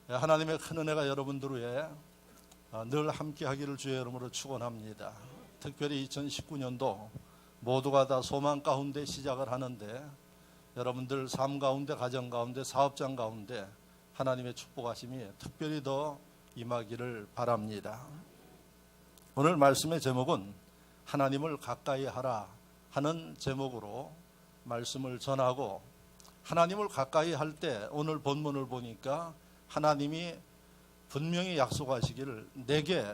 하나님의 큰 은혜가 여러분들 위해 늘 함께 하기를 주의 이름으로 축원합니다. 특별히 2019년도 모두가 다 소망 가운데 시작을 하는데 여러분들 삶 가운데, 가정 가운데, 사업장 가운데 하나님의 축복하심이 특별히 더 임하기를 바랍니다. 오늘 말씀의 제목은 하나님을 가까이 하라 하는 제목으로 말씀을 전하고, 하나님을 가까이 할 때 오늘 본문을 보니까 하나님이 분명히 약속하시기를 내게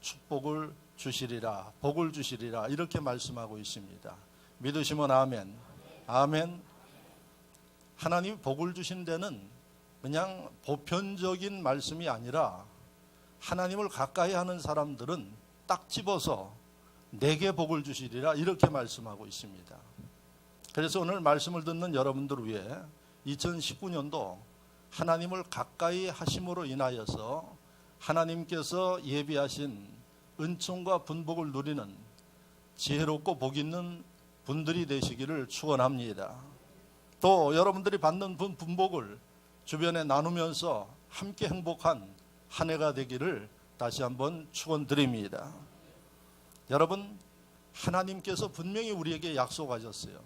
축복을 주시리라, 복을 주시리라 이렇게 말씀하고 있습니다. 믿으시면 아멘. 아멘. 하나님이 복을 주신 데는 그냥 보편적인 말씀이 아니라 하나님을 가까이 하는 사람들은 딱 집어서 내게 복을 주시리라 이렇게 말씀하고 있습니다. 그래서 오늘 말씀을 듣는 여러분들을 위해 2019년도 하나님을 가까이 하심으로 인하여서 하나님께서 예비하신 은총과 분복을 누리는 지혜롭고 복 있는 분들이 되시기를 축원합니다. 또 여러분들이 받는 분복을 주변에 나누면서 함께 행복한 한 해가 되기를 다시 한번 축원드립니다. 여러분, 하나님께서 분명히 우리에게 약속하셨어요.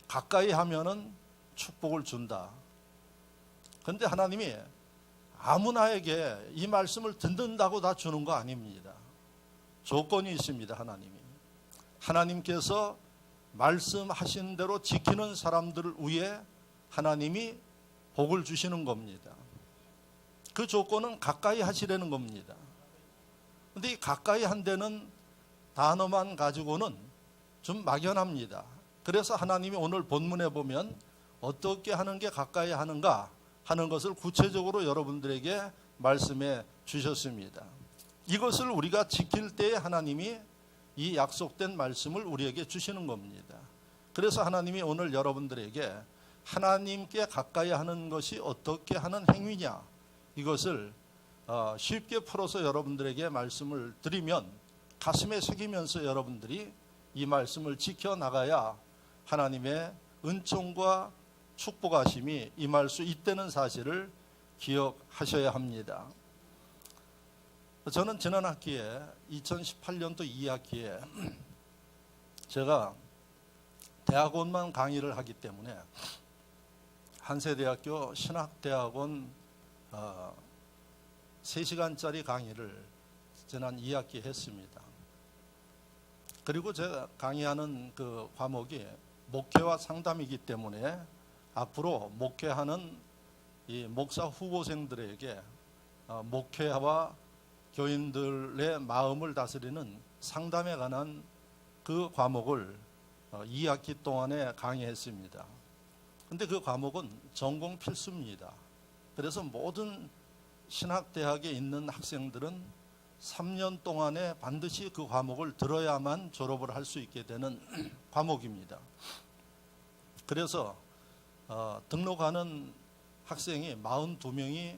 가까이 하면은 축복을 준다. 그런데 하나님이 아무나에게 이 말씀을 듣는다고 다 주는 거 아닙니다. 조건이 있습니다. 하나님께서 말씀하신 대로 지키는 사람들을 위해 하나님이 복을 주시는 겁니다. 그 조건은 가까이 하시려는 겁니다. 그런데 이 가까이 한 데는 단어만 가지고는 좀 막연합니다. 그래서 하나님이 오늘 본문에 보면 어떻게 하는 게 가까이 하는가 하는 것을 구체적으로 여러분들에게 말씀해 주셨습니다. 이것을 우리가 지킬 때에 하나님이 이 약속된 말씀을 우리에게 주시는 겁니다. 그래서 하나님이 오늘 여러분들에게 하나님께 가까이 하는 것이 어떻게 하는 행위냐, 이것을 쉽게 풀어서 여러분들에게 말씀을 드리면 가슴에 새기면서 여러분들이 이 말씀을 지켜나가야 하나님의 은총과 축복하심이 임할 수 있다는 사실을 기억하셔야 합니다. 저는 지난 학기에 2018년도 2학기에 제가 대학원만 강의를 하기 때문에 한세대학교 신학대학원 3시간짜리 강의를 지난 2학기에 했습니다. 그리고 제가 강의하는 그 과목이 목회와 상담이기 때문에 앞으로 목회하는 이 목사 후보생들에게 목회와 교인들의 마음을 다스리는 상담에 관한 그 과목을 2학기 동안에 강의했습니다. 그런데 그 과목은 전공 필수입니다. 그래서 모든 신학대학에 있는 학생들은 3년 동안에 반드시 그 과목을 들어야만 졸업을 할 수 있게 되는 과목입니다. 그래서 등록하는 학생이 42명이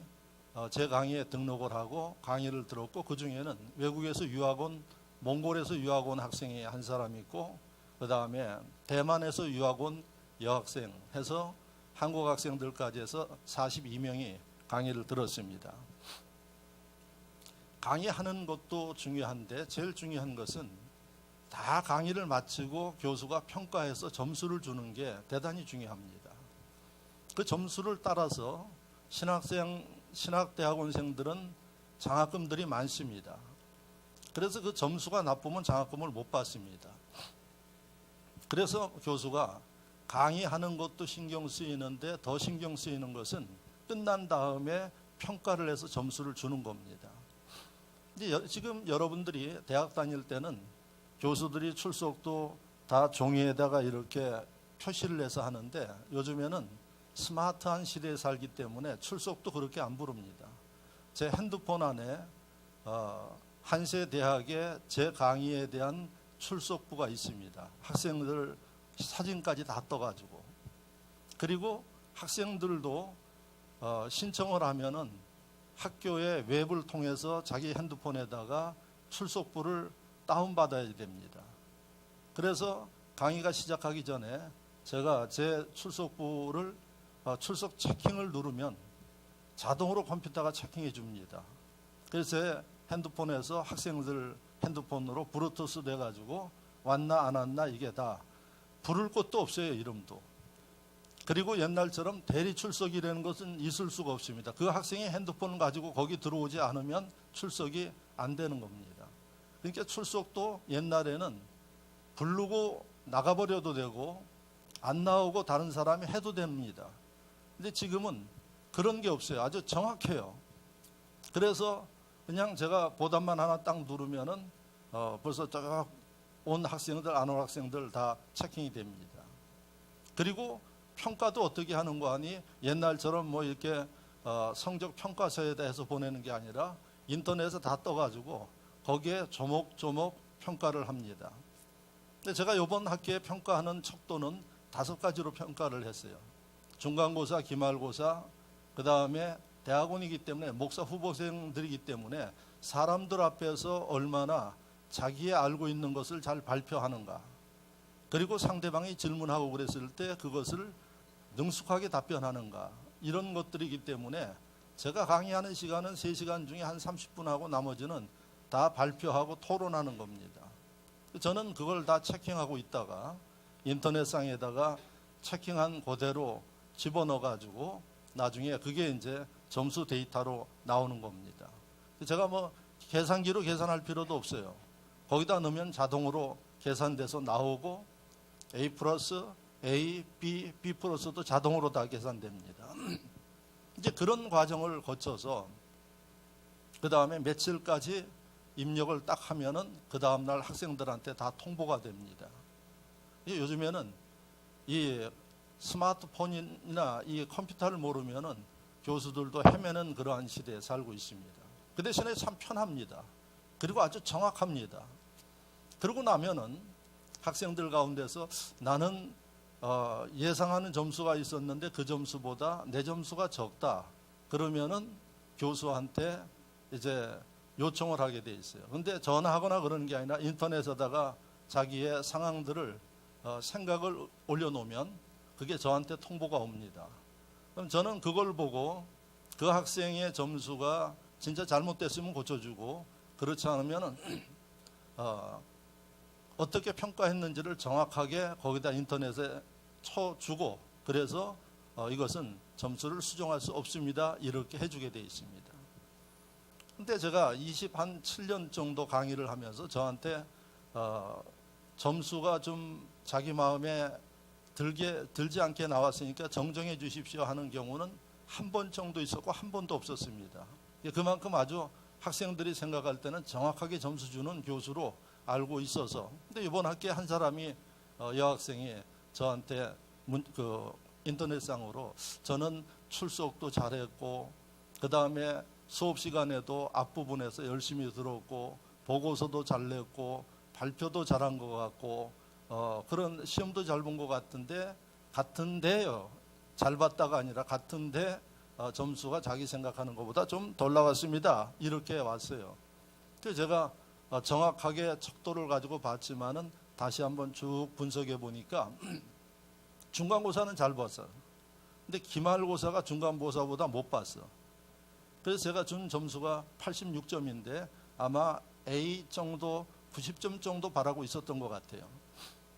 제 강의에 등록을 하고 강의를 들었고, 그 중에는 외국에서 유학 온, 몽골에서 유학 온 학생이 한 사람이 있고, 그 다음에 대만에서 유학 온 여학생 해서 한국 학생들까지 해서 42명이 강의를 들었습니다. 강의하는 것도 중요한데 제일 중요한 것은 다 강의를 마치고 교수가 평가해서 점수를 주는 게 대단히 중요합니다. 그 점수를 따라서 신학대학원생들은 장학금들이 많습니다. 그래서 그 점수가 나쁘면 장학금을 못 받습니다. 그래서 교수가 강의하는 것도 신경 쓰이는데 더 신경 쓰이는 것은 끝난 다음에 평가를 해서 점수를 주는 겁니다. 지금 여러분들이 대학 다닐 때는 교수들이 출석도 다 종이에다가 이렇게 표시를 해서 하는데, 요즘에는 스마트한 시대에 살기 때문에 출석도 그렇게 안 부릅니다. 제 핸드폰 안에 한세대학의 제 강의에 대한 출석부가 있습니다. 학생들 사진까지 다 떠가지고. 그리고 학생들도 신청을 하면은 학교의 웹을 통해서 자기 핸드폰에다가 출석부를 다운받아야 됩니다. 그래서 강의가 시작하기 전에 제가 제 출석부를 출석 체킹을 누르면 자동으로 컴퓨터가 체킹해 줍니다. 그래서 제 핸드폰에서 학생들 핸드폰으로 블루투스 돼가지고 왔나 안 왔나 이게 다 부를 것도 없어요, 이름도. 그리고 옛날처럼 대리 출석이라는 것은 있을 수가 없습니다. 그 학생이 핸드폰을 가지고 거기 들어오지 않으면 출석이 안 되는 겁니다. 그러니까 출석도 옛날에는 부르고 나가버려도 되고 안 나오고 다른 사람이 해도 됩니다. 근데 지금은 그런 게 없어요. 아주 정확해요. 그래서 그냥 제가 보답만 하나 딱 누르면은 벌써 온 학생들, 안 온 학생들 다 체킹이 됩니다. 그리고 평가도 어떻게 하는 거 아니? 옛날처럼 뭐 이렇게 성적 평가서에다 해서 보내는 게 아니라 인터넷에 다 떠가지고 거기에 조목조목 평가를 합니다. 근데 제가 이번 학기에 평가하는 척도는 5가지로 평가를 했어요. 중간고사, 기말고사, 그 다음에 대학원이기 때문에 목사 후보생들이기 때문에 사람들 앞에서 얼마나 자기의 알고 있는 것을 잘 발표하는가, 그리고 상대방이 질문하고 그랬을 때 그것을 능숙하게 답변하는가, 이런 것들이기 때문에 제가 강의하는 시간은 3시간 중에 한 30분 하고 나머지는 다 발표하고 토론하는 겁니다. 저는 그걸 다 체킹하고 있다가 인터넷상에다가 체킹한 그대로 집어넣어 가지고 나중에 그게 이제 점수 데이터로 나오는 겁니다. 제가 뭐 계산기로 계산할 필요도 없어요. 거기다 넣으면 자동으로 계산돼서 나오고 A 플러스 A, B, B 플러스도 자동으로 다 계산됩니다. 이제 그런 과정을 거쳐서 그 다음에 며칠까지 입력을 딱 하면은 그 다음날 학생들한테 다 통보가 됩니다. 요즘에는 이 스마트폰이나 이 컴퓨터를 모르면은 교수들도 헤매는 그러한 시대에 살고 있습니다. 그 대신에 참 편합니다. 그리고 아주 정확합니다. 그러고 나면은 학생들 가운데서 나는 예상하는 점수가 있었는데 그 점수보다 내 점수가 적다. 그러면은 교수한테 이제 요청을 하게 돼 있어요. 근데 전화하거나 그러는 게 아니라 인터넷에다가 자기의 상황들을 생각을 올려놓으면 그게 저한테 통보가 옵니다. 그럼 저는 그걸 보고 그 학생의 점수가 진짜 잘못됐으면 고쳐주고, 그렇지 않으면은 어떻게 평가했는지를 정확하게 거기다 인터넷에 쳐주고, 그래서 이것은 점수를 수정할 수 없습니다, 이렇게 해주게 돼 있습니다. 근데 제가 27년 정도 강의를 하면서 저한테 점수가 좀 자기 마음에 들지 않게 나왔으니까 정정해 주십시오 하는 경우는 한 번 정도 있었고 한 번도 없었습니다. 그만큼 아주 학생들이 생각할 때는 정확하게 점수 주는 교수로 알고 있어서. 근데 이번 학기에 한 사람이 여학생이 저한테 인터넷상으로 저는 출석도 잘했고 그 다음에 수업 시간에도 앞부분에서 열심히 들었고 보고서도 잘 냈고 발표도 잘한 것 같고 그런 시험도 잘 본 것 같은데요. 잘 봤다가 아니라 같은데 점수가 자기 생각하는 것보다 좀 덜 나왔습니다, 이렇게 왔어요. 그래서 제가 정확하게 척도를 가지고 봤지만은 다시 한번 쭉 분석해 보니까 중간고사는 잘 봤어. 근데 기말고사가 중간고사보다 못 봤어. 그래서 제가 준 점수가 86점인데 아마 A 정도 90점 정도 바라고 있었던 것 같아요.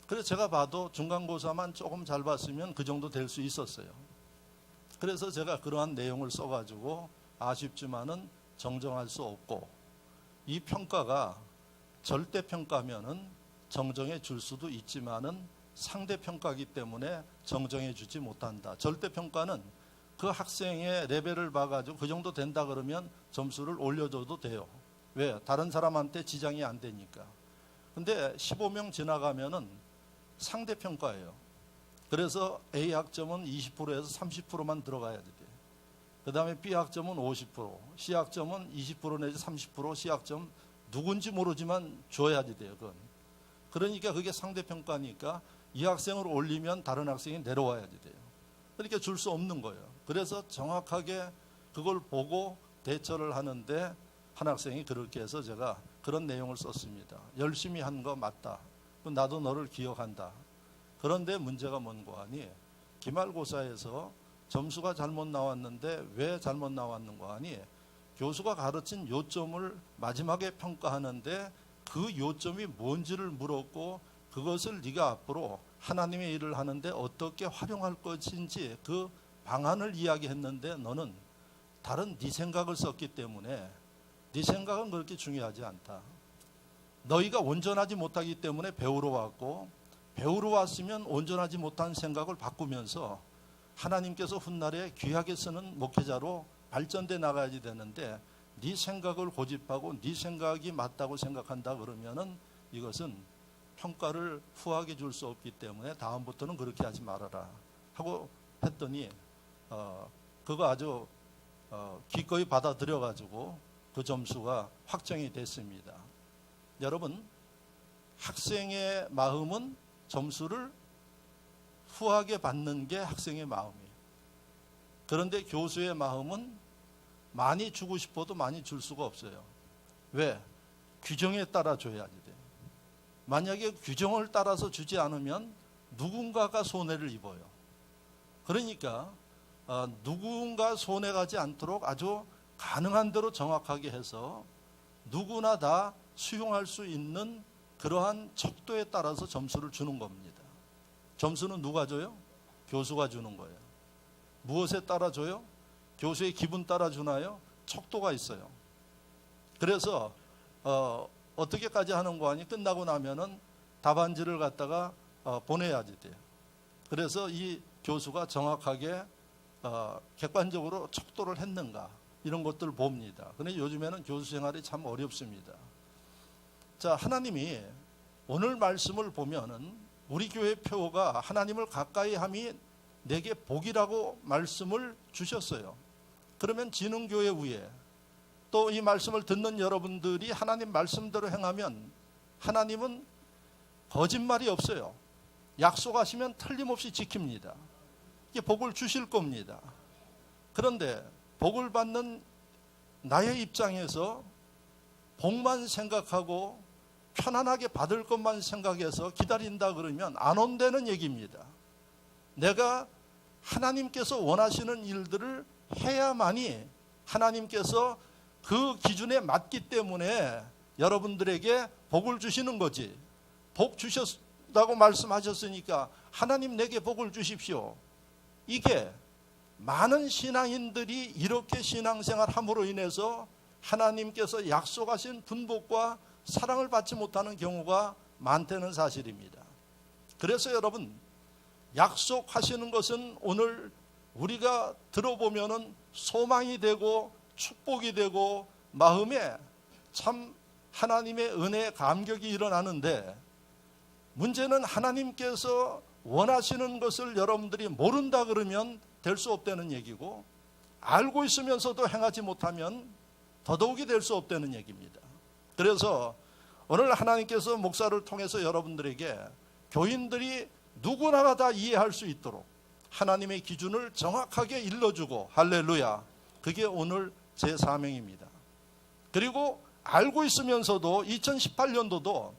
그래서 제가 봐도 중간고사만 조금 잘 봤으면 그 정도 될 수 있었어요. 그래서 제가 그러한 내용을 써가지고 아쉽지만은 정정할 수 없고, 이 평가가 절대평가면은 정정해 줄 수도 있지만은 상대평가이기 때문에 정정해 주지 못한다. 절대평가는 그 학생의 레벨을 봐가지고 그 정도 된다 그러면 점수를 올려줘도 돼요. 왜? 다른 사람한테 지장이 안 되니까. 근데 15명 지나가면은 상대평가예요. 그래서 A 학점은 20%에서 30%만 들어가야 돼. 그 다음에 B 학점은 50%, C 학점은 20% 내지 30%, C 학점 누군지 모르지만 줘야지 돼요. 그건. 그러니까 그게 상대평가니까 이 학생을 올리면 다른 학생이 내려와야지 돼요. 그러니까 줄 수 없는 거예요. 그래서 정확하게 그걸 보고 대처를 하는데 한 학생이 그렇게 해서 제가 그런 내용을 썼습니다. 열심히 한 거 맞다. 나도 너를 기억한다. 그런데 문제가 뭔고 하니 기말고사에서 점수가 잘못 나왔는데 왜 잘못 나왔는가 하니 교수가 가르친 요점을 마지막에 평가하는데 그 요점이 뭔지를 물었고 그것을 네가 앞으로 하나님의 일을 하는데 어떻게 활용할 것인지 그 방안을 이야기했는데 너는 다른 네 생각을 썼기 때문에 네 생각은 그렇게 중요하지 않다. 너희가 온전하지 못하기 때문에 배우러 왔고 배우러 왔으면 온전하지 못한 생각을 바꾸면서 하나님께서 훗날에 귀하게 쓰는 목회자로 발전돼 나가야지 되는데 네 생각을 고집하고 네 생각이 맞다고 생각한다 그러면은 이것은 평가를 후하게 줄 수 없기 때문에 다음부터는 그렇게 하지 말아라 하고 했더니 그거 아주 기꺼이 받아들여 가지고 그 점수가 확정이 됐습니다. 여러분, 학생의 마음은 점수를 후하게 받는 게 학생의 마음이에요. 그런데 교수의 마음은 많이 주고 싶어도 많이 줄 수가 없어요. 왜? 규정에 따라 줘야지 돼요. 만약에 규정을 따라서 주지 않으면 누군가가 손해를 입어요. 그러니까 누군가 손해가지 않도록 아주 가능한 대로 정확하게 해서 누구나 다 수용할 수 있는 그러한 척도에 따라서 점수를 주는 겁니다. 점수는 누가 줘요? 교수가 주는 거예요. 무엇에 따라 줘요? 교수의 기분 따라 주나요? 척도가 있어요. 그래서 어떻게까지 하는 거 아니 끝나고 나면은 답안지를 갖다가 보내야지 돼요. 그래서 이 교수가 정확하게 객관적으로 척도를 했는가 이런 것들을 봅니다. 그런데 요즘에는 교수 생활이 참 어렵습니다. 자, 하나님이 오늘 말씀을 보면은 우리 교회 표가 하나님을 가까이 함이 내게 복이라고 말씀을 주셨어요. 그러면 진흥교회 위에 또 이 말씀을 듣는 여러분들이 하나님 말씀대로 행하면 하나님은 거짓말이 없어요. 약속하시면 틀림없이 지킵니다. 이게 복을 주실 겁니다. 그런데 복을 받는 나의 입장에서 복만 생각하고 편안하게 받을 것만 생각해서 기다린다 그러면 안 온다는 얘기입니다. 내가 하나님께서 원하시는 일들을 해야만이 하나님께서 그 기준에 맞기 때문에 여러분들에게 복을 주시는 거지. 복 주셨다고 말씀하셨으니까 하나님 내게 복을 주십시오. 이게 많은 신앙인들이 이렇게 신앙생활 함으로 인해서 하나님께서 약속하신 분복과 사랑을 받지 못하는 경우가 많다는 사실입니다. 그래서 여러분, 약속하시는 것은 오늘 우리가 들어보면은 소망이 되고 축복이 되고 마음에 참 하나님의 은혜의 감격이 일어나는데 문제는 하나님께서 원하시는 것을 여러분들이 모른다 그러면 될 수 없다는 얘기고 알고 있으면서도 행하지 못하면 더더욱이 될 수 없다는 얘기입니다. 그래서 오늘 하나님께서 목사를 통해서 여러분들에게 교인들이 누구나가 다 이해할 수 있도록 하나님의 기준을 정확하게 일러주고 할렐루야, 그게 오늘 제 사명입니다. 그리고 알고 있으면서도 2018년도도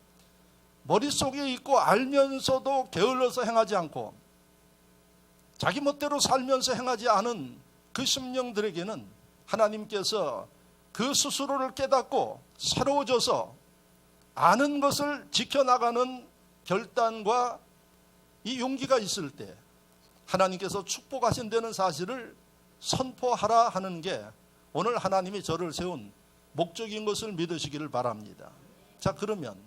머릿속에 있고 알면서도 게을러서 행하지 않고 자기 멋대로 살면서 행하지 않은 그 심령들에게는 하나님께서 그 스스로를 깨닫고 새로워져서 아는 것을 지켜나가는 결단과 이 용기가 있을 때 하나님께서 축복하신다는 사실을 선포하라 하는 게 오늘 하나님이 저를 세운 목적인 것을 믿으시기를 바랍니다. 자, 그러면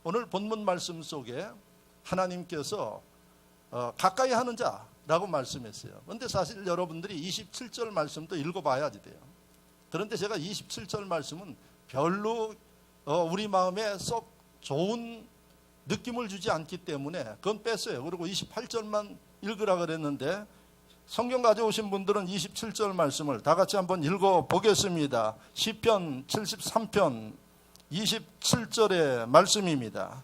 오늘 본문 말씀 속에 하나님께서 가까이 하는 자라고 말씀했어요. 그런데 사실 여러분들이 27절 말씀도 읽어봐야지 돼요. 그런데 제가 27절 말씀은 별로 우리 마음에 썩 좋은 느낌을 주지 않기 때문에 그건 뺐어요. 그리고 28절만 읽으라 그랬는데 성경 가져오신 분들은 27절 말씀을 다 같이 한번 읽어보겠습니다. 시편 73편 27절의 말씀입니다.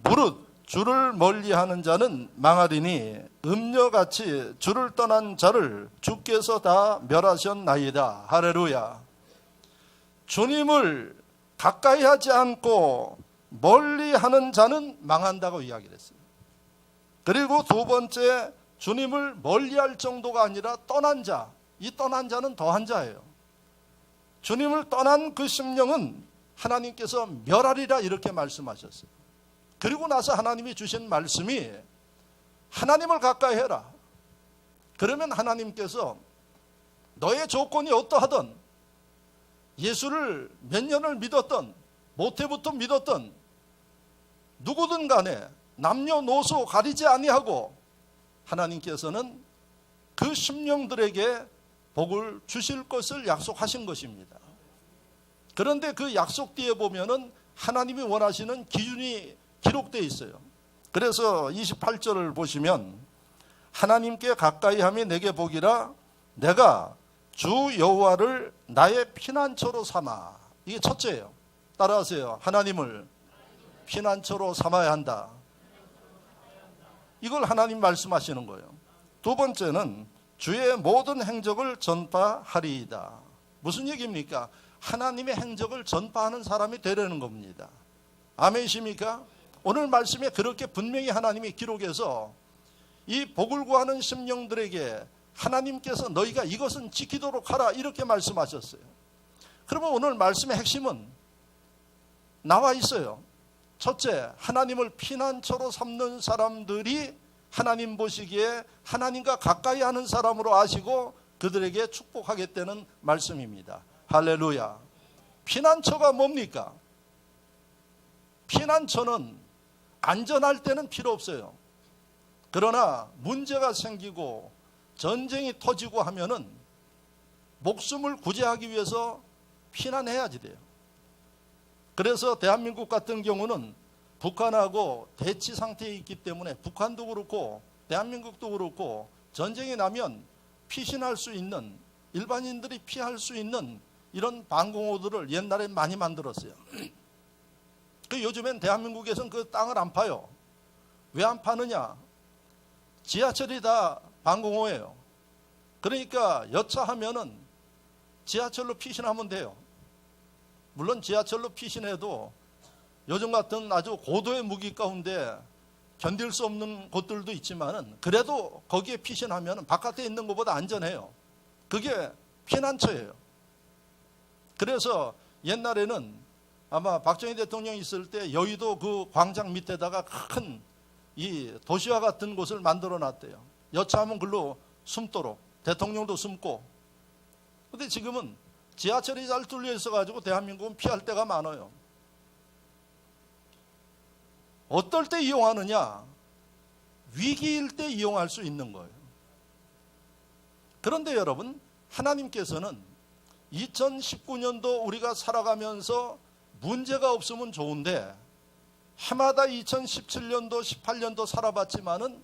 무릇 주를 멀리하는 자는 망하리니 음녀같이 주를 떠난 자를 주께서 다 멸하셨나이다. 할렐루야. 주님을 가까이 하지 않고 멀리하는 자는 망한다고 이야기를 했어요. 그리고 두 번째 주님을 멀리할 정도가 아니라 떠난 자, 이 떠난 자는 더한 자예요. 주님을 떠난 그 심령은 하나님께서 멸하리라 이렇게 말씀하셨어요. 그리고 나서 하나님이 주신 말씀이 하나님을 가까이 해라. 그러면 하나님께서 너의 조건이 어떠하든 예수를 몇 년을 믿었던 모태부터 믿었던 누구든 간에 남녀노소 가리지 아니하고 하나님께서는 그 심령들에게 복을 주실 것을 약속하신 것입니다. 그런데 그 약속 뒤에 보면은 하나님이 원하시는 기준이 기록되어 있어요. 그래서 28절을 보시면 하나님께 가까이 함이 내게 복이라 내가 주 여호와를 나의 피난처로 삼아. 이게 첫째예요. 따라하세요. 하나님을 피난처로 삼아야 한다. 이걸 하나님 말씀하시는 거예요. 두 번째는 주의 모든 행적을 전파하리이다. 무슨 얘기입니까? 하나님의 행적을 전파하는 사람이 되려는 겁니다. 아멘이십니까? 오늘 말씀에 그렇게 분명히 하나님이 기록해서 이 복을 구하는 심령들에게 하나님께서 너희가 이것은 지키도록 하라 이렇게 말씀하셨어요. 그러면 오늘 말씀의 핵심은 나와 있어요. 첫째, 하나님을 피난처로 삼는 사람들이 하나님 보시기에 하나님과 가까이 하는 사람으로 아시고 그들에게 축복하겠다는 말씀입니다. 할렐루야. 피난처가 뭡니까? 피난처는 안전할 때는 필요 없어요. 그러나 문제가 생기고 전쟁이 터지고 하면은 목숨을 구제하기 위해서 피난해야지 돼요. 그래서 대한민국 같은 경우는 북한하고 대치 상태에 있기 때문에 북한도 그렇고 대한민국도 그렇고 전쟁이 나면 피신할 수 있는 일반인들이 피할 수 있는 이런 방공호들을 옛날에 많이 만들었어요. 그 요즘엔 대한민국에서는 그 땅을 안 파요. 왜 안 파느냐? 지하철이 다 방공호예요. 그러니까 여차하면은 지하철로 피신하면 돼요. 물론 지하철로 피신해도 요즘 같은 아주 고도의 무기 가운데 견딜 수 없는 곳들도 있지만은 그래도 거기에 피신하면 바깥에 있는 것보다 안전해요. 그게 피난처예요. 그래서 옛날에는 아마 박정희 대통령이 있을 때 여의도 그 광장 밑에다가 큰 이 도시와 같은 곳을 만들어 놨대요. 여차하면 글로 숨도록 대통령도 숨고. 근데 지금은 지하철이 잘 뚫려 있어가지고 대한민국은 피할 데가 많아요. 어떨 때 이용하느냐? 위기일 때 이용할 수 있는 거예요. 그런데 여러분, 하나님께서는 2019년도 우리가 살아가면서 문제가 없으면 좋은데 해마다 2017년도 18년도 살아봤지만은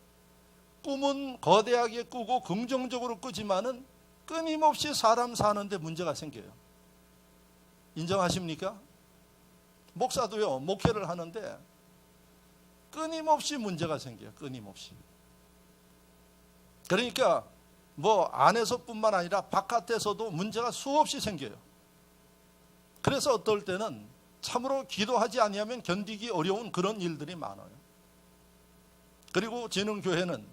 꿈은 거대하게 꾸고 긍정적으로 꾸지만은 끊임없이 사람 사는데 문제가 생겨요. 인정하십니까? 목사도요, 목회를 하는데 끊임없이 문제가 생겨요. 끊임없이. 그러니까 뭐 안에서뿐만 아니라 바깥에서도 문제가 수없이 생겨요. 그래서 어떨 때는 참으로 기도하지 아니하면 견디기 어려운 그런 일들이 많아요. 그리고 진흥교회는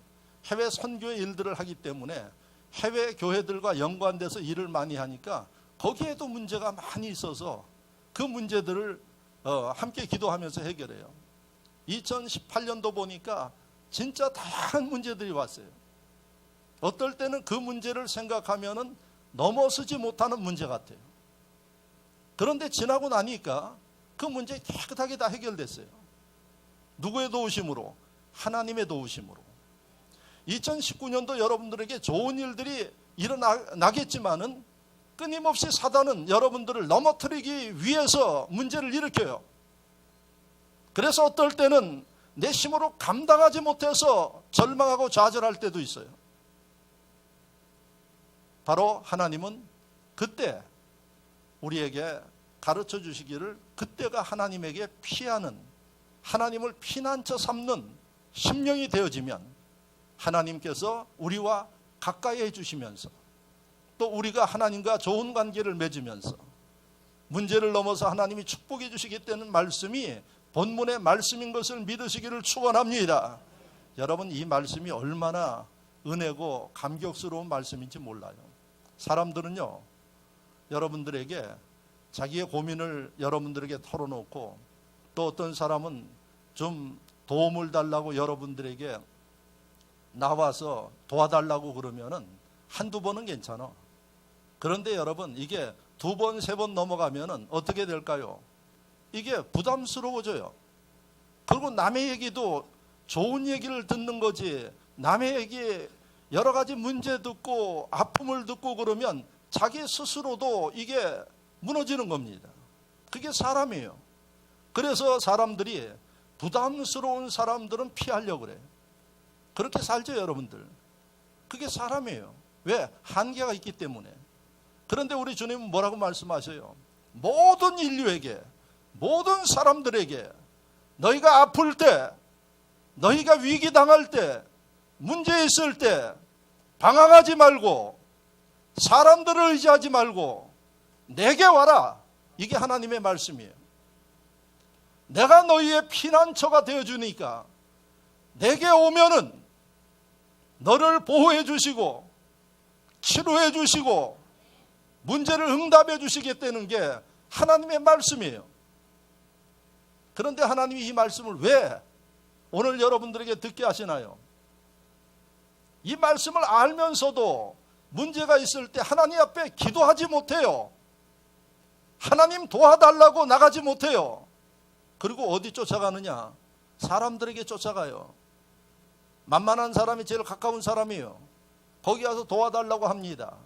해외 선교의 일들을 하기 때문에 해외 교회들과 연관돼서 일을 많이 하니까 거기에도 문제가 많이 있어서 그 문제들을 함께 기도하면서 해결해요. 2018년도 보니까 진짜 다양한 문제들이 왔어요. 어떨 때는 그 문제를 생각하면은 넘어서지 못하는 문제 같아요. 그런데 지나고 나니까 그 문제 깨끗하게 다 해결됐어요. 누구의 도우심으로? 하나님의 도우심으로. 2019년도 여러분들에게 좋은 일들이 일어나겠지만은 끊임없이 사단은 여러분들을 넘어뜨리기 위해서 문제를 일으켜요. 그래서 어떨 때는 내 힘으로 감당하지 못해서 절망하고 좌절할 때도 있어요. 바로 하나님은 그때 우리에게 가르쳐 주시기를 그때가 하나님에게 피하는, 하나님을 피난처 삼는 심령이 되어지면 하나님께서 우리와 가까이 해주시면서 또 우리가 하나님과 좋은 관계를 맺으면서 문제를 넘어서 하나님이 축복해 주시겠다는 말씀이 본문의 말씀인 것을 믿으시기를 축원합니다. 여러분, 이 말씀이 얼마나 은혜고 감격스러운 말씀인지 몰라요. 사람들은요, 여러분들에게 자기의 고민을 여러분들에게 털어놓고, 또 어떤 사람은 좀 도움을 달라고 여러분들에게 나와서 도와달라고 그러면은 한두 번은 괜찮아. 그런데 여러분, 이게 두 번, 세 번 넘어가면은 어떻게 될까요? 이게 부담스러워져요. 그리고 남의 얘기도 좋은 얘기를 듣는 거지, 남의 얘기 여러 가지 문제 듣고 아픔을 듣고 그러면 자기 스스로도 이게 무너지는 겁니다. 그게 사람이에요. 그래서 사람들이 부담스러운 사람들은 피하려고 그래요. 그렇게 살죠, 여러분들. 그게 사람이에요. 왜? 한계가 있기 때문에. 그런데 우리 주님은 뭐라고 말씀하셔요? 모든 인류에게, 모든 사람들에게 너희가 아플 때, 너희가 위기 당할 때, 문제 있을 때 방황하지 말고 사람들을 의지하지 말고 내게 와라. 이게 하나님의 말씀이에요. 내가 너희의 피난처가 되어주니까 내게 오면은 너를 보호해 주시고 치료해 주시고 문제를 응답해 주시겠다는 게 하나님의 말씀이에요. 그런데 하나님이 이 말씀을 왜 오늘 여러분들에게 듣게 하시나요? 이 말씀을 알면서도 문제가 있을 때 하나님 앞에 기도하지 못해요. 하나님 도와달라고 나가지 못해요. 그리고 어디 쫓아가느냐? 사람들에게 쫓아가요. 만만한 사람이 제일 가까운 사람이에요. 거기 가서 도와달라고 합니다.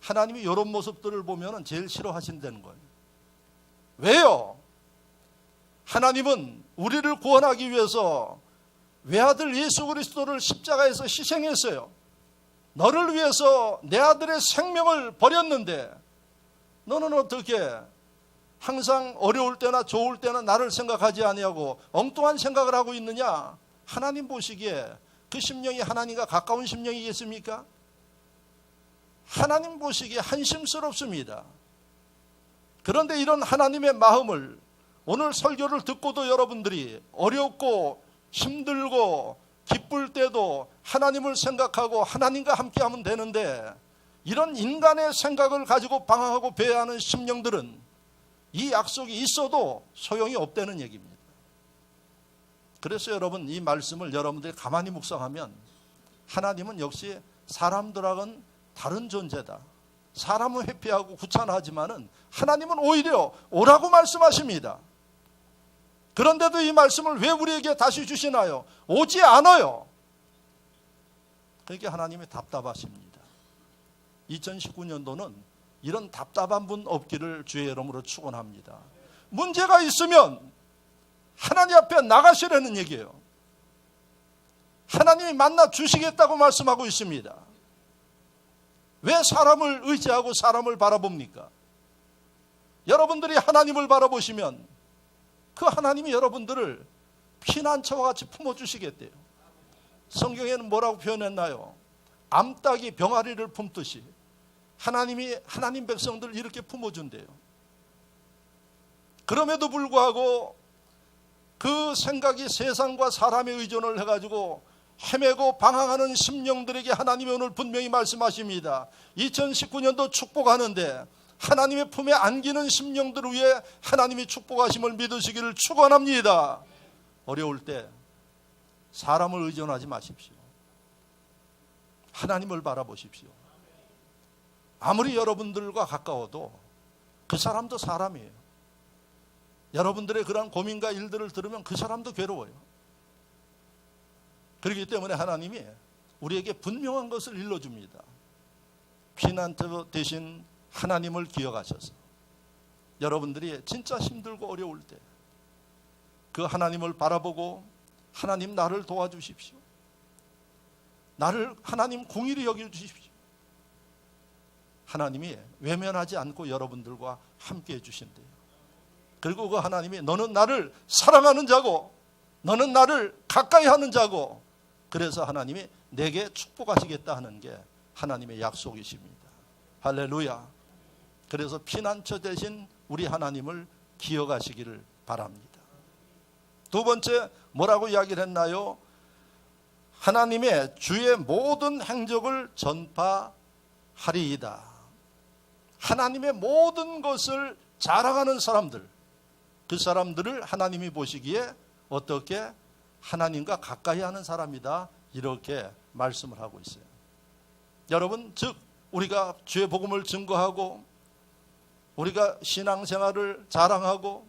하나님이 이런 모습들을 보면 제일 싫어하신다는 거예요. 왜요? 하나님은 우리를 구원하기 위해서 외아들 예수 그리스도를 십자가에서 희생했어요. 너를 위해서 내 아들의 생명을 버렸는데 너는 어떻게 항상 어려울 때나 좋을 때나 나를 생각하지 아니하고 엉뚱한 생각을 하고 있느냐? 하나님 보시기에 그 심령이 하나님과 가까운 심령이겠습니까? 하나님 보시기에 한심스럽습니다. 그런데 이런 하나님의 마음을 오늘 설교를 듣고도 여러분들이 어렵고 힘들고 기쁠 때도 하나님을 생각하고 하나님과 함께하면 되는데 이런 인간의 생각을 가지고 방황하고 배회하는 심령들은 이 약속이 있어도 소용이 없다는 얘기입니다. 그래서 여러분, 이 말씀을 여러분들이 가만히 묵상하면 하나님은 역시 사람들하고는 다른 존재다. 사람은 회피하고 구차하지만은 하나님은 오히려 오라고 말씀하십니다. 그런데도 이 말씀을 왜 우리에게 다시 주시나요? 오지 않아요. 그러니까 하나님이 답답하십니다. 2019년도는 이런 답답한 분 없기를 주의 이름으로 축원합니다. 문제가 있으면 하나님 앞에 나가시라는 얘기예요. 하나님이 만나 주시겠다고 말씀하고 있습니다. 왜 사람을 의지하고 사람을 바라봅니까? 여러분들이 하나님을 바라보시면 그 하나님이 여러분들을 피난처와 같이 품어주시겠대요. 성경에는 뭐라고 표현했나요? 암탉이 병아리를 품듯이 하나님이 하나님 백성들을 이렇게 품어준대요. 그럼에도 불구하고 그 생각이 세상과 사람의 의존을 해가지고 헤매고 방황하는 심령들에게 하나님이 오늘 분명히 말씀하십니다. 2019년도 축복하는데 하나님의 품에 안기는 심령들을 위해 하나님이 축복하심을 믿으시기를 축원합니다. 어려울 때 사람을 의존하지 마십시오. 하나님을 바라보십시오. 아무리 여러분들과 가까워도 그 사람도 사람이에요. 여러분들의 그러한 고민과 일들을 들으면 그 사람도 괴로워요. 그렇기 때문에 하나님이 우리에게 분명한 것을 일러줍니다. 피난처 대신 하나님을 기억하셔서 여러분들이 진짜 힘들고 어려울 때 그 하나님을 바라보고 하나님 나를 도와주십시오. 나를 하나님 궁일이 여겨주십시오. 하나님이 외면하지 않고 여러분들과 함께해 주신대요. 그리고 그 하나님이 너는 나를 사랑하는 자고 너는 나를 가까이 하는 자고 그래서 하나님이 내게 축복하시겠다 하는 게 하나님의 약속이십니다. 할렐루야. 그래서 피난처 대신 우리 하나님을 기억하시기를 바랍니다. 두 번째 뭐라고 이야기를 했나요? 하나님의 주의 모든 행적을 전파하리이다. 하나님의 모든 것을 자랑하는 사람들, 그 사람들을 하나님이 보시기에 어떻게 하나님과 가까이 하는 사람이다, 이렇게 말씀을 하고 있어요. 여러분, 즉 우리가 주의 복음을 증거하고 우리가 신앙생활을 자랑하고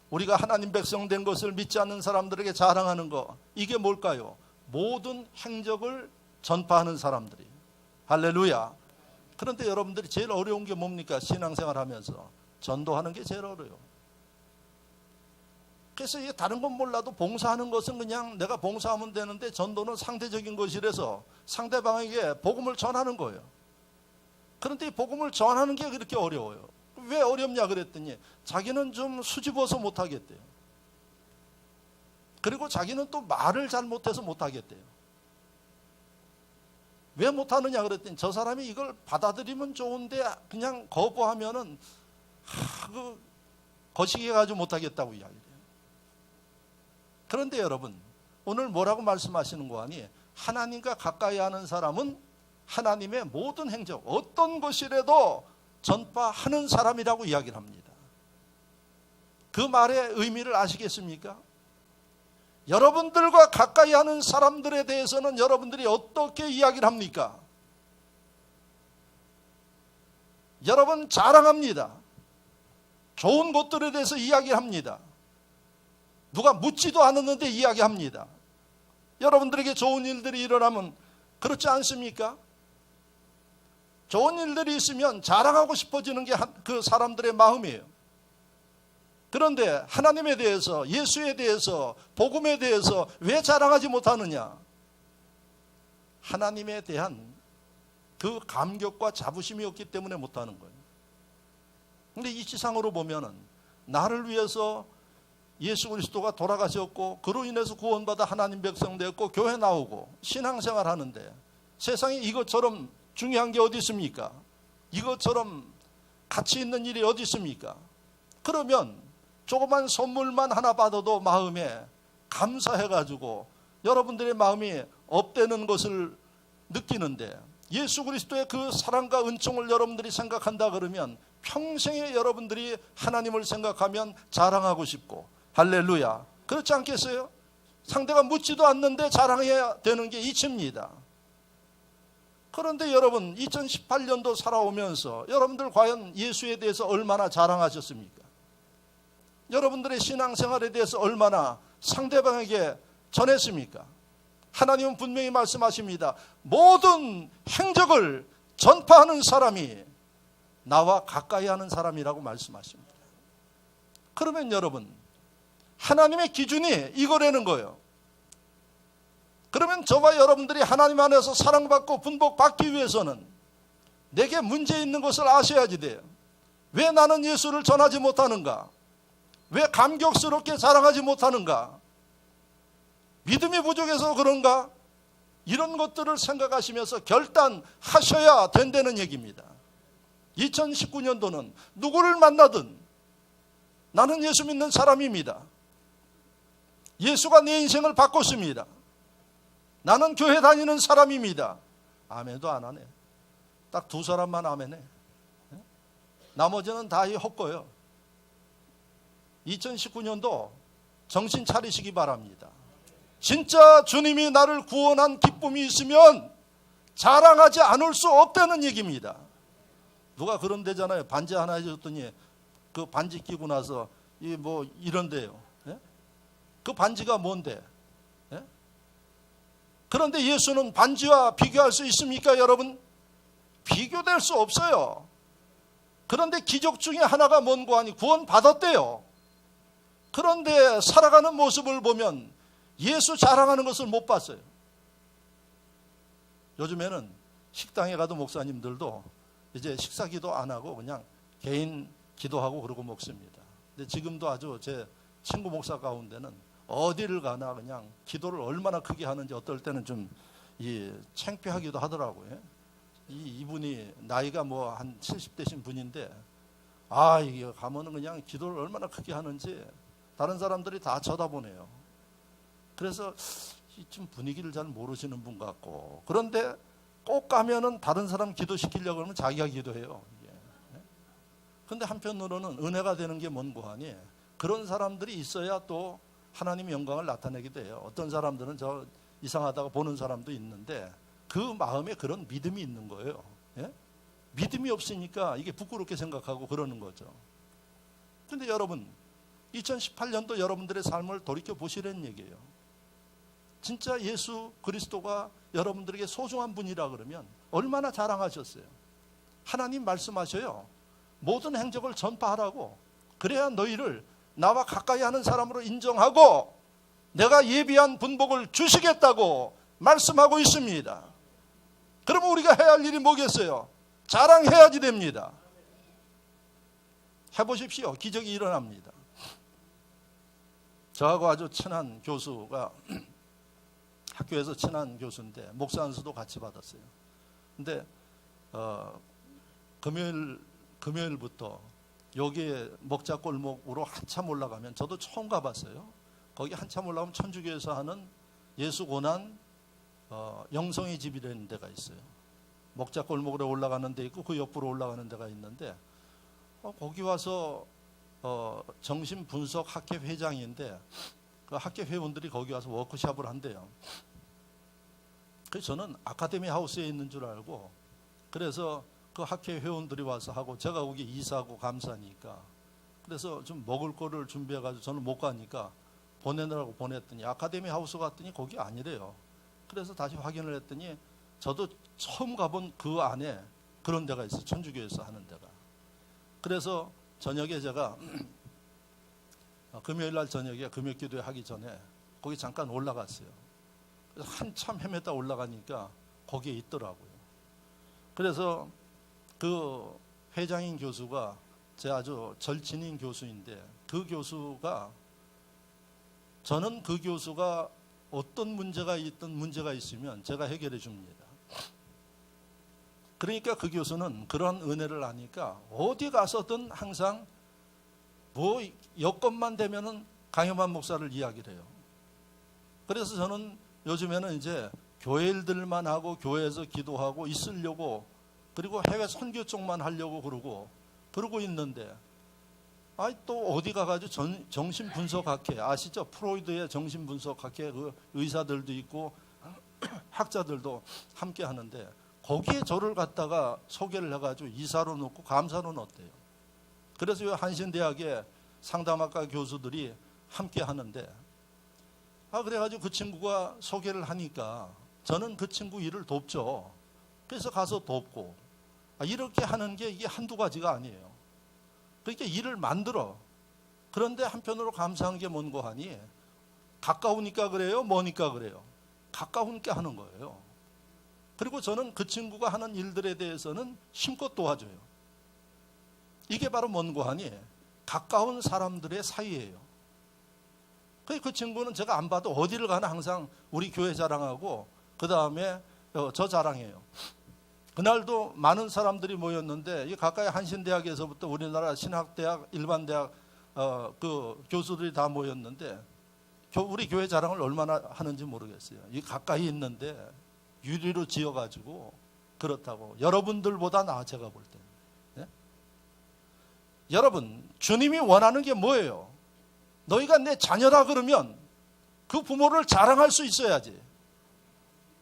우리가 하나님 백성 된 것을 믿지 않는 사람들에게 자랑하는 거, 이게 뭘까요? 모든 행적을 전파하는 사람들이. 할렐루야. 그런데 여러분들이 제일 어려운 게 뭡니까? 신앙생활 하면서 전도하는 게 제일 어려워요. 그래서 이게 다른 건 몰라도 봉사하는 것은 그냥 내가 봉사하면 되는데, 전도는 상대적인 것이라서 상대방에게 복음을 전하는 거예요. 그런데 이 복음을 전하는 게 그렇게 어려워요. 왜 어렵냐 그랬더니 자기는 좀 수줍어서 못하겠대요. 그리고 자기는 또 말을 잘 못해서 못하겠대요. 왜 못하느냐 그랬더니 저 사람이 이걸 받아들이면 좋은데 그냥 거부하면은 거시기 해가지고 못하겠다고 이야기해요. 그런데 여러분, 오늘 뭐라고 말씀하시는 거 아니? 하나님과 가까이 하는 사람은 하나님의 모든 행적, 어떤 것이라도 전파하는 사람이라고 이야기를 합니다. 그 말의 의미를 아시겠습니까? 여러분들과 가까이 하는 사람들에 대해서는 여러분들이 어떻게 이야기를 합니까? 여러분 자랑합니다. 좋은 것들에 대해서 이야기합니다. 누가 묻지도 않았는데 이야기합니다. 여러분들에게 좋은 일들이 일어나면 그렇지 않습니까? 좋은 일들이 있으면 자랑하고 싶어지는 게 그 사람들의 마음이에요. 그런데 하나님에 대해서, 예수에 대해서, 복음에 대해서 왜 자랑하지 못하느냐? 하나님에 대한 그 감격과 자부심이 없기 때문에 못하는 거예요. 그런데 이 지상으로 보면은 나를 위해서 예수 그리스도가 돌아가셨고 그로 인해서 구원받아 하나님 백성 되었고 교회 나오고 신앙생활 하는데 세상에 이것처럼 중요한 게 어디 있습니까? 이것처럼 가치 있는 일이 어디 있습니까? 그러면 조그만 선물만 하나 받아도 마음에 감사해가지고 여러분들의 마음이 업되는 것을 느끼는데, 예수 그리스도의 그 사랑과 은총을 여러분들이 생각한다 그러면 평생에 여러분들이 하나님을 생각하면 자랑하고 싶고, 할렐루야, 그렇지 않겠어요? 상대가 묻지도 않는데 자랑해야 되는 게 이치입니다. 그런데 여러분, 2018년도 살아오면서 여러분들 과연 예수에 대해서 얼마나 자랑하셨습니까? 여러분들의 신앙생활에 대해서 얼마나 상대방에게 전했습니까? 하나님은 분명히 말씀하십니다. 모든 행적을 전파하는 사람이 나와 가까이 하는 사람이라고 말씀하십니다. 그러면 여러분, 하나님의 기준이 이거라는 거예요. 그러면 저와 여러분들이 하나님 안에서 사랑받고 분복받기 위해서는 내게 문제 있는 것을 아셔야지 돼요. 왜 나는 예수를 전하지 못하는가? 왜 감격스럽게 자랑하지 못하는가? 믿음이 부족해서 그런가? 이런 것들을 생각하시면서 결단하셔야 된다는 얘기입니다. 2019년도는 누구를 만나든 나는 예수 믿는 사람입니다. 예수가 내 인생을 바꿨습니다. 나는 교회 다니는 사람입니다. 아멘도 안 하네. 딱 두 사람만 아멘해. 나머지는 다 헛거예요. 2019년도 정신 차리시기 바랍니다. 진짜 주님이 나를 구원한 기쁨이 있으면 자랑하지 않을 수 없다는 얘기입니다. 누가 그런데잖아요. 반지 하나 해줬더니 그 반지 끼고 나서 이런데요. 예? 그 반지가 뭔데? 예? 그런데 예수는 반지와 비교할 수 있습니까, 여러분? 비교될 수 없어요. 그런데 기적 중에 하나가 뭔고 하니 구원 받았대요. 그런데 살아가는 모습을 보면 예수 자랑하는 것을 못 봤어요. 요즘에는 식당에 가도 목사님들도 이제 식사 기도 안 하고 그냥 개인 기도하고 그러고 먹습니다. 근데 지금도 아주 제 친구 목사 가운데는 어디를 가나 그냥 기도를 얼마나 크게 하는지 어떨 때는 좀 창피하기도 하더라고요. 이분이 나이가 한 70대신 분인데 이게 가면은 그냥 기도를 얼마나 크게 하는지 다른 사람들이 다 쳐다보네요. 그래서 좀 분위기를 잘 모르시는 분 같고, 그런데 꼭 가면은 다른 사람 기도시키려고 하면 자기가 기도해요. 그런데 한편으로는 은혜가 되는 게 뭔고 하니, 그런 사람들이 있어야 또 하나님의 영광을 나타내기도 해요. 어떤 사람들은 저 이상하다고 보는 사람도 있는데 그 마음에 그런 믿음이 있는 거예요. 예? 믿음이 없으니까 이게 부끄럽게 생각하고 그러는 거죠. 그런데 여러분, 2018년도 여러분들의 삶을 돌이켜 보시라는 얘기예요. 진짜 예수 그리스도가 여러분들에게 소중한 분이라 그러면 얼마나 자랑하셨어요. 하나님 말씀하셔요. 모든 행적을 전파하라고. 그래야 너희를 나와 가까이 하는 사람으로 인정하고 내가 예비한 분복을 주시겠다고 말씀하고 있습니다. 그러면 우리가 해야 할 일이 뭐겠어요? 자랑해야지 됩니다. 해보십시오. 기적이 일어납니다. 저하고 아주 친한 교수가 학교에서 친한 교수인데 목사 안수도 같이 받았어요. 근데 금요일부터 여기에 먹자골목으로 한참 올라가면, 저도 처음 가봤어요. 거기 한참 올라가면 천주교에서 하는 예수고난 영성의 집이라는 데가 있어요. 먹자골목으로 올라가는 데 있고 그 옆으로 올라가는 데가 있는데 거기 와서 정신분석 학회 회장인데 그 학회 회원들이 거기 와서 워크숍을 한대요. 그래서 저는 아카데미 하우스에 있는 줄 알고, 그래서 그 학회 회원들이 와서 하고 제가 거기 이사하고 감사니까 그래서 좀 먹을 거를 준비해가지고 저는 못 가니까 보내느라고 보냈더니 아카데미 하우스 갔더니 거기 아니래요. 그래서 다시 확인을 했더니 저도 처음 가본 그 안에 그런 데가 있어요. 천주교에서 하는 데가. 그래서 저녁에 제가 금요일날 저녁에 금요기도회 하기 전에 거기 잠깐 올라갔어요. 그래서 한참 헤맸다 올라가니까 거기에 있더라고요. 그래서 그 회장인 교수가 제 아주 절친인 교수인데, 그 교수가, 저는 그 교수가 어떤 문제가 있으면 제가 해결해 줍니다. 그러니까 그 교수는 그런 은혜를 아니까 어디 가서든 항상 뭐 여건만 되면은 강효만 목사를 이야기를 해요. 그래서 저는 요즘에는 이제 교회 일들만 하고 교회에서 기도하고 있으려고, 그리고 해외 선교 쪽만 하려고 그러고 있는데, 또 어디 가가지고 정신분석학회, 아시죠? 프로이드의 정신분석학회 그 의사들도 있고 학자들도 함께 하는데 거기에 저를 갖다가 소개를 해가지고 이사로 놓고 감사로 넣었대요. 그래서 한신대학의 상담학과 교수들이 함께 하는데, 그래가지고 그 친구가 소개를 하니까 저는 그 친구 일을 돕죠. 그래서 가서 돕고, 이렇게 하는 게 이게 한두 가지가 아니에요. 그러니까 일을 만들어. 그런데 한편으로 감사한 게 뭔고 하니, 가까우니까 그래요? 머니까 그래요? 가까우니까 하는 거예요. 그리고 저는 그 친구가 하는 일들에 대해서는 힘껏 도와줘요. 이게 바로 뭔고 하니, 가까운 사람들의 사이예요. 그 친구는 제가 안 봐도 어디를 가나 항상 우리 교회 자랑하고 그 다음에 저 자랑해요. 그날도 많은 사람들이 모였는데 이 가까이 한신대학에서부터 우리나라 신학대학, 일반대학 그 교수들이 다 모였는데 우리 교회 자랑을 얼마나 하는지 모르겠어요. 이 가까이 있는데 유리로 지어가지고 그렇다고. 여러분들보다 나아, 제가 볼 때. 네? 여러분, 주님이 원하는 게 뭐예요? 너희가 내 자녀라 그러면 그 부모를 자랑할 수 있어야지.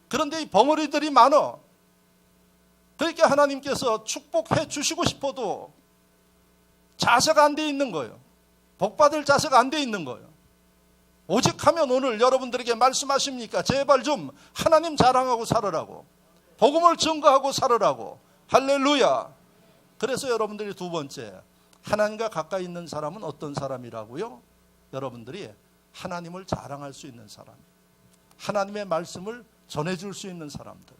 그런데 이 벙어리들이 많아. 그러니까 하나님께서 축복해 주시고 싶어도 자세가 안 돼 있는 거예요. 복받을 자세가 안 돼 있는 거예요. 오직 하면 오늘 여러분들에게 말씀하십니까? 제발 좀 하나님 자랑하고 살으라고, 복음을 증거하고 살으라고. 할렐루야. 그래서 여러분들이 두 번째, 하나님과 가까이 있는 사람은 어떤 사람이라고요? 여러분들이 하나님을 자랑할 수 있는 사람, 하나님의 말씀을 전해줄 수 있는 사람들,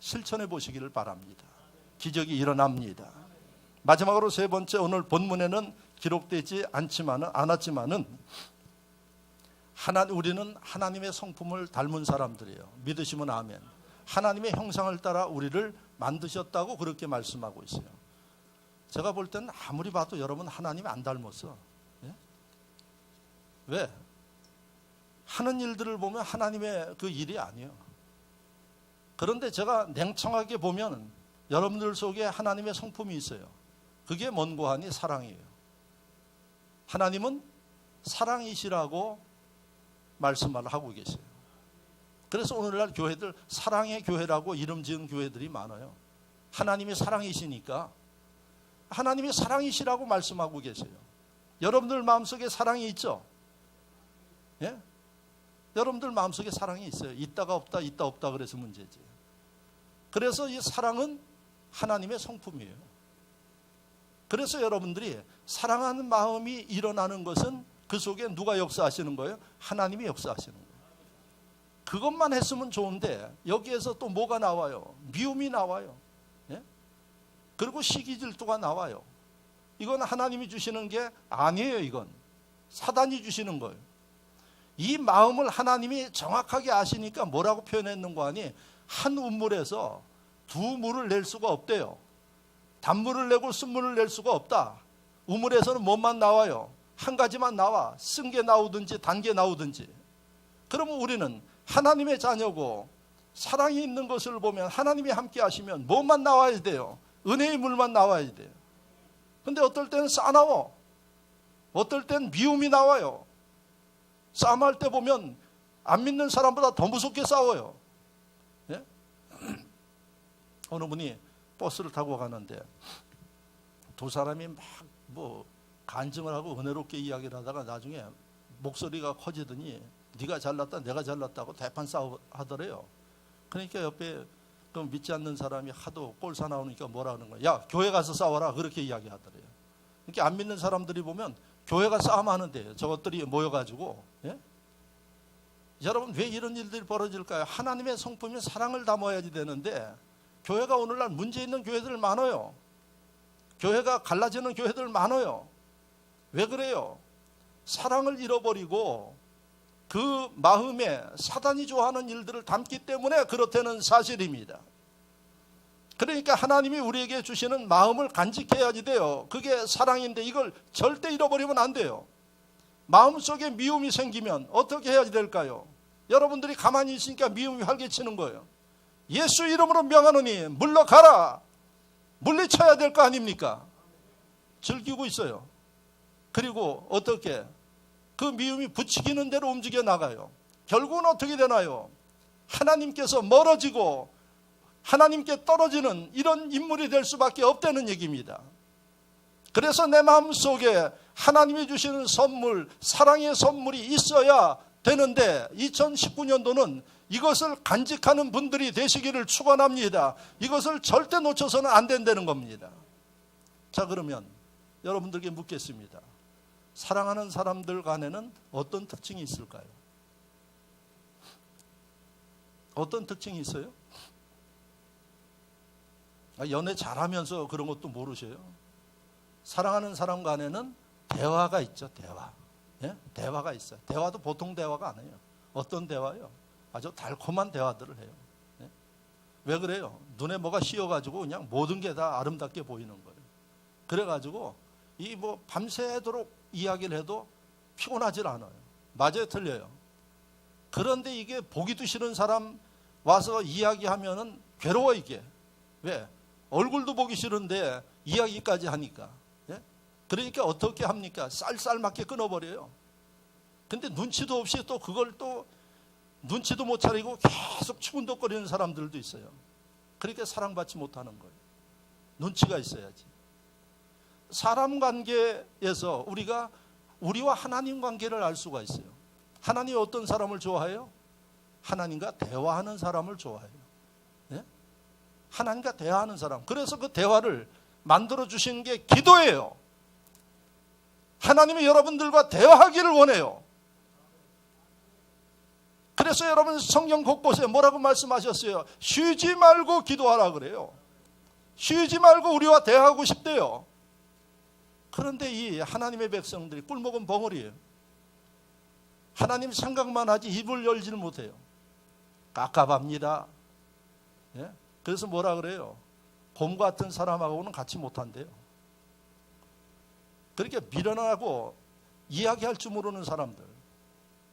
실천해 보시기를 바랍니다. 기적이 일어납니다. 마지막으로 세 번째, 오늘 본문에는 기록되지 않았지만은 우리는 하나님의 성품을 닮은 사람들이에요. 믿으시면 아멘. 하나님의 형상을 따라 우리를 만드셨다고 그렇게 말씀하고 있어요. 제가 볼 때는 아무리 봐도 여러분 하나님 안 닮았어. 예? 왜? 하는 일들을 보면 하나님의 그 일이 아니에요. 그런데 제가 냉정하게 보면 여러분들 속에 하나님의 성품이 있어요. 그게 뭔고 하니 사랑이에요. 하나님은 사랑이시라고 말씀을 하고 계세요. 그래서 오늘날 교회들 사랑의 교회라고 이름 지은 교회들이 많아요. 하나님이 사랑이시니까 하나님이 사랑이시라고 말씀하고 계세요. 여러분들 마음속에 사랑이 있죠? 예? 여러분들 마음속에 사랑이 있어요. 있다가 없다, 있다 없다 그래서 문제지. 그래서 이 사랑은 하나님의 성품이에요. 그래서 여러분들이 사랑하는 마음이 일어나는 것은 그 속에 누가 역사하시는 거예요? 하나님이 역사하시는 거예요. 그것만 했으면 좋은데 여기에서 또 뭐가 나와요? 미움이 나와요. 예? 그리고 시기 질투가 나와요. 이건 하나님이 주시는 게 아니에요. 이건 사단이 주시는 거예요. 이 마음을 하나님이 정확하게 아시니까 뭐라고 표현했는가 하니 한 우물에서 두 물을 낼 수가 없대요. 단물을 내고 쓴물을 낼 수가 없다. 우물에서는 뭐만 나와요? 한 가지만 나와. 쓴 게 나오든지 단 게 나오든지. 그러면 우리는 하나님의 자녀고 사랑이 있는 것을 보면 하나님이 함께 하시면 뭐만 나와야 돼요? 은혜의 물만 나와야 돼요. 근데 어떨 때는 싸나워. 어떨 땐 미움이 나와요. 싸움할 때 보면 안 믿는 사람보다 더 무섭게 싸워요. 예? 어느 분이 버스를 타고 가는데 두 사람이 막 뭐 간증을 하고 은혜롭게 이야기를 하다가 나중에 목소리가 커지더니 네가 잘났다 내가 잘났다고 대판 싸움 하더래요. 그러니까 옆에 그 믿지 않는 사람이 하도 꼴사 나오니까 뭐라 하는 거야. 야 교회 가서 싸워라 그렇게 이야기하더래요. 그러니까 안 믿는 사람들이 보면 교회가 싸움하는데 저것들이 모여가지고 예? 여러분 왜 이런 일들이 벌어질까요? 하나님의 성품이 사랑을 담아야지 되는데 교회가 오늘날 문제 있는 교회들 많아요. 교회가 갈라지는 교회들 많아요. 왜 그래요? 사랑을 잃어버리고 그 마음에 사단이 좋아하는 일들을 담기 때문에 그렇다는 사실입니다. 그러니까 하나님이 우리에게 주시는 마음을 간직해야지 돼요. 그게 사랑인데 이걸 절대 잃어버리면 안 돼요. 마음속에 미움이 생기면 어떻게 해야지 될까요? 여러분들이 가만히 있으니까 미움이 활개치는 거예요. 예수 이름으로 명하노니 물러가라. 물리쳐야 될 거 아닙니까? 즐기고 있어요. 그리고 어떻게? 그 미움이 부추기는 대로 움직여 나가요. 결국은 어떻게 되나요? 하나님께서 멀어지고 하나님께 떨어지는 이런 인물이 될 수밖에 없다는 얘기입니다. 그래서 내 마음속에 하나님이 주시는 선물, 사랑의 선물이 있어야 되는데 2019년도는 이것을 간직하는 분들이 되시기를 축원합니다. 이것을 절대 놓쳐서는 안 된다는 겁니다. 자, 그러면 여러분들께 묻겠습니다. 사랑하는 사람들 간에는 어떤 특징이 있을까요? 어떤 특징이 있어요? 연애 잘하면서 그런 것도 모르셔요? 사랑하는 사람 간에는 대화가 있죠. 대화. 예? 대화가 있어요. 대화도 보통 대화가 아니에요. 어떤 대화요? 아주 달콤한 대화들을 해요. 예? 왜 그래요? 눈에 뭐가 씌어가지고 그냥 모든 게 다 아름답게 보이는 거예요. 그래가지고 이 뭐 밤새도록 이야기를 해도 피곤하질 않아요. 맞아요, 틀려요. 그런데 이게 보기도 싫은 사람 와서 이야기하면은 괴로워 이게. 왜? 얼굴도 보기 싫은데 이야기까지 하니까. 예? 그러니까 어떻게 합니까? 쌀쌀맞게 끊어버려요. 근데 눈치도 없이 또 그걸 또 눈치도 못 차리고 계속 추근덕거리는 사람들도 있어요. 그러니까 사랑받지 못하는 거예요. 눈치가 있어야지. 사람 관계에서 우리와 하나님 관계를 알 수가 있어요. 하나님이 어떤 사람을 좋아해요? 하나님과 대화하는 사람을 좋아해요. 네? 하나님과 대화하는 사람. 그래서 그 대화를 만들어 주시는 게 기도예요. 하나님이 여러분들과 대화하기를 원해요. 그래서 여러분 성경 곳곳에 뭐라고 말씀하셨어요? 쉬지 말고 기도하라 그래요. 쉬지 말고 우리와 대화하고 싶대요. 그런데 이 하나님의 백성들이 꿀먹은 벙어리예요. 하나님 생각만 하지 입을 열지를 못해요. 깝깝합니다. 예? 그래서 뭐라 그래요? 곰 같은 사람하고는 같이 못한대요. 그렇게 미련하고 이야기할 줄 모르는 사람들.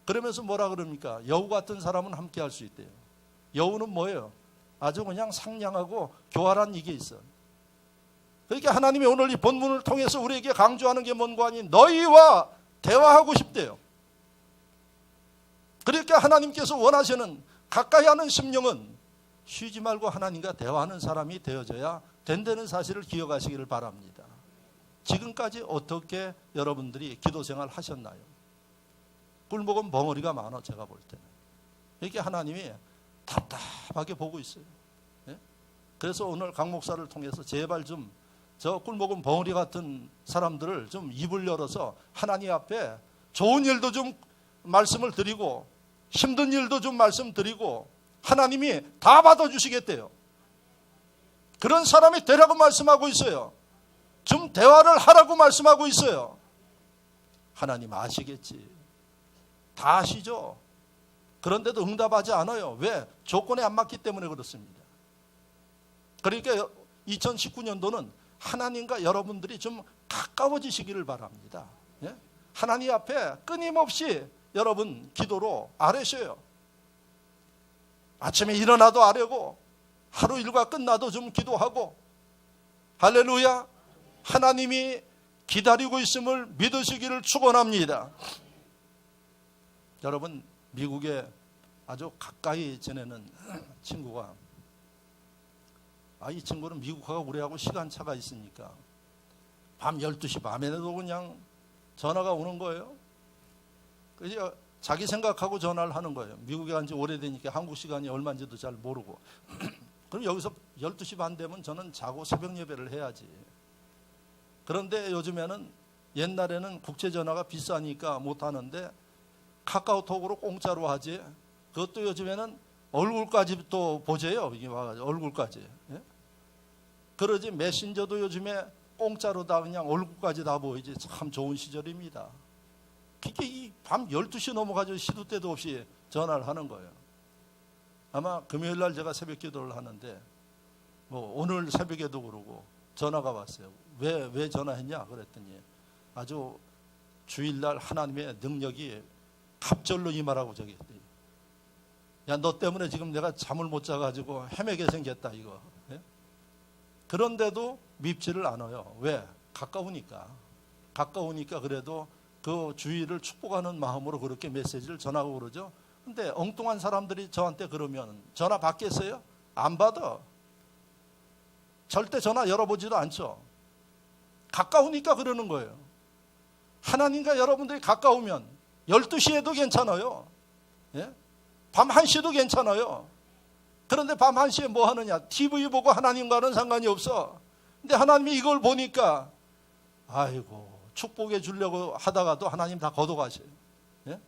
그러면서 뭐라 그럽니까? 여우 같은 사람은 함께 할 수 있대요. 여우는 뭐예요? 아주 그냥 상냥하고 교활한 이게 있어요. 그러니까 하나님이 오늘 이 본문을 통해서 우리에게 강조하는 게 뭔가 아닌 너희와 대화하고 싶대요. 그러니까 하나님께서 원하시는 가까이 하는 심령은 쉬지 말고 하나님과 대화하는 사람이 되어져야 된다는 사실을 기억하시기를 바랍니다. 지금까지 어떻게 여러분들이 기도 생활 하셨나요? 꿀먹은 벙어리가 많아, 제가 볼 때는. 이렇게 하나님이 답답하게 보고 있어요. 예? 그래서 오늘 강 목사를 통해서 제발 좀 저 꿀먹은 벙어리 같은 사람들을 좀 입을 열어서 하나님 앞에 좋은 일도 좀 말씀을 드리고 힘든 일도 좀 말씀드리고 하나님이 다 받아주시겠대요. 그런 사람이 되라고 말씀하고 있어요. 좀 대화를 하라고 말씀하고 있어요. 하나님 아시겠지. 다 아시죠. 그런데도 응답하지 않아요. 왜? 조건에 안 맞기 때문에 그렇습니다. 그러니까 2019년도는 하나님과 여러분들이 좀 가까워지시기를 바랍니다. 예? 하나님 앞에 끊임없이 여러분 기도로 아뢰셔요. 아침에 일어나도 아뢰고 하루 일과 끝나도 좀 기도하고 할렐루야. 하나님이 기다리고 있음을 믿으시기를 축원합니다. 여러분 미국에 아주 가까이 지내는 친구가 이 친구는 미국하고 우리하고 시간차가 있으니까 밤 12시 밤에도 그냥 전화가 오는 거예요. 그래서 자기 생각하고 전화를 하는 거예요. 미국에 간 지 오래되니까 한국 시간이 얼마인지도 잘 모르고. 그럼 여기서 12시 반 되면 저는 자고 새벽 예배를 해야지. 그런데 요즘에는 옛날에는 국제전화가 비싸니까 못하는데 카카오톡으로 공짜로 하지. 그것도 요즘에는 얼굴까지 또 보재요. 이게 와가지고 얼굴까지. 예? 그러지 메신저도 요즘에 공짜로 다 그냥 얼굴까지 다 보이지. 참 좋은 시절입니다. 그게 밤 12시 넘어가지고 시도 때도 없이 전화를 하는 거예요. 아마 금요일 날 제가 새벽 기도를 하는데 뭐 오늘 새벽에도 그러고 전화가 왔어요. 왜 전화했냐 그랬더니 아주 주일날 하나님의 능력이 갑절로 임하라고 저기 했더니 야, 너 때문에 지금 내가 잠을 못 자가지고 헤매게 생겼다 이거. 예? 그런데도 밉지를 않아요. 왜? 가까우니까 그래도 그 주의를 축복하는 마음으로 그렇게 메시지를 전하고 그러죠. 근데 엉뚱한 사람들이 저한테 그러면 전화 받겠어요? 안 받아. 절대 전화 열어보지도 않죠. 가까우니까 그러는 거예요. 하나님과 여러분들이 가까우면 12시에도 괜찮아요. 예? 밤 1시도 괜찮아요. 그런데 밤 1시에 뭐 하느냐? TV 보고 하나님과는 상관이 없어. 근데 하나님이 이걸 보니까 아이고 축복해 주려고 하다가도 하나님 다 걷어가셔요. 예?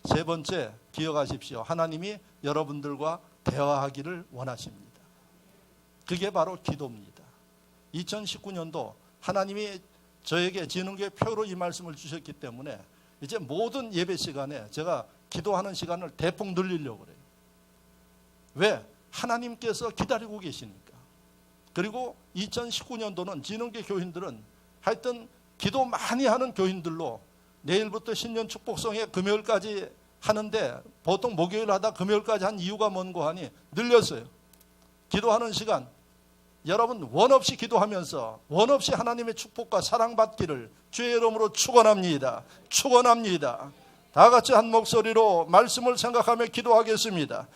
세 번째 기억하십시오. 하나님이 여러분들과 대화하기를 원하십니다. 그게 바로 기도입니다. 2019년도 하나님이 저에게 지능교회 표로 이 말씀을 주셨기 때문에 이제 모든 예배 시간에 제가 기도하는 시간을 대폭 늘리려고 그래요. 왜? 하나님께서 기다리고 계시니까. 그리고 2019년도는 지능교회 교인들은 하여튼 기도 많이 하는 교인들로 내일부터 신년 축복성회 금요일까지 하는데 보통 목요일 하다 금요일까지 한 이유가 뭔고 하니 늘렸어요. 기도하는 시간 여러분 원 없이 기도하면서 원 없이 하나님의 축복과 사랑받기를 주의 이름으로 축원합니다. 축원합니다. 다 같이 한 목소리로 말씀을 생각하며 기도하겠습니다.